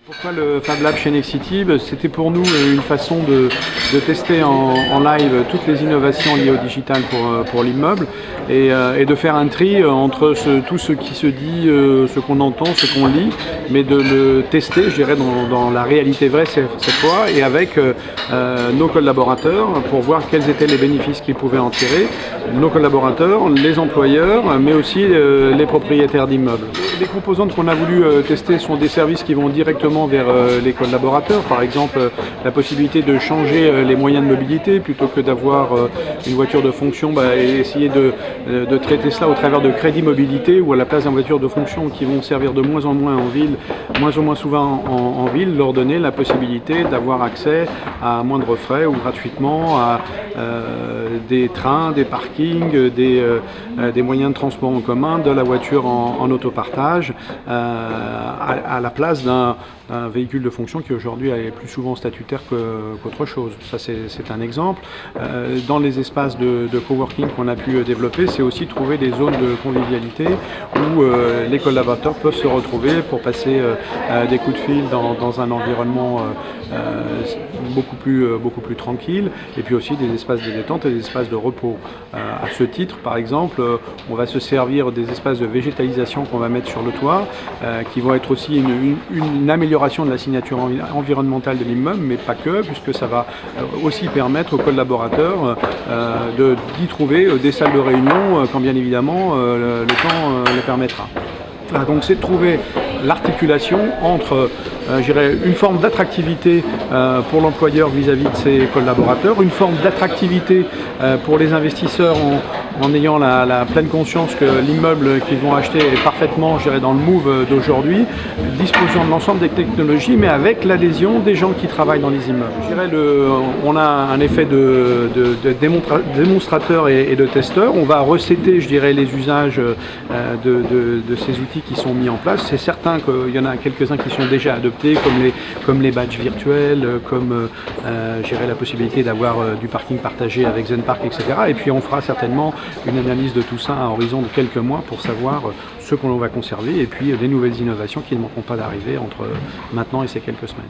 Pourquoi le Fab Lab chez Nexity? C'était pour nous une façon de tester en live toutes les innovations liées au digital pour l'immeuble et de faire un tri entre tout ce qui se dit, ce qu'on entend, ce qu'on lit, mais de le tester, je dirais, dans la réalité vraie cette fois, et avec nos collaborateurs pour voir quels étaient les bénéfices qu'ils pouvaient en tirer, nos collaborateurs, les employeurs, mais aussi les propriétaires d'immeubles. Les composantes qu'on a voulu tester sont des services qui vont directement vers les collaborateurs, par exemple la possibilité de changer les moyens de mobilité plutôt que d'avoir une voiture de fonction, et essayer de traiter cela au travers de crédits mobilité ou à la place d'une voiture de fonction qui vont servir de moins en moins en ville, moins en moins souvent en ville, leur donner la possibilité d'avoir accès à moindre frais ou gratuitement à des trains, des parkings, des moyens de transport en commun, de la voiture en autopartage, à la place d'un véhicule de fonction qui aujourd'hui est plus souvent statutaire qu'autre chose. Ça, c'est un exemple. Dans les espaces de coworking qu'on a pu développer, c'est aussi trouver des zones de convivialité où les collaborateurs peuvent se retrouver pour passer des coups de fil dans un environnement beaucoup plus tranquille, et puis aussi des espaces de détente et des espaces de repos. À ce titre, par exemple, on va se servir des espaces de végétalisation qu'on va mettre sur le toit, qui vont être aussi une amélioration de la signature environnementale de l'immeuble, mais pas que, puisque ça va aussi permettre aux collaborateurs d'y trouver des salles de réunion, quand bien évidemment le temps le permettra. Donc c'est de trouver l'articulation entre une forme d'attractivité pour l'employeur vis-à-vis de ses collaborateurs, une forme d'attractivité pour les investisseurs en ayant la pleine conscience que l'immeuble qu'ils vont acheter est parfaitement, dans le move d'aujourd'hui, disposant de l'ensemble des technologies, mais avec l'adhésion des gens qui travaillent dans les immeubles. On a un effet de démonstrateur et de testeur. On va recéter, les usages de ces outils qui sont mis en place. C'est certain qu'il y en a quelques-uns qui sont déjà adoptés, comme les badges virtuels, comme la possibilité d'avoir du parking partagé avec ZenPark, etc. Et puis on fera certainement une analyse de tout ça à horizon de quelques mois pour savoir ce qu'on va conserver et puis des nouvelles innovations qui ne manqueront pas d'arriver entre maintenant et ces quelques semaines.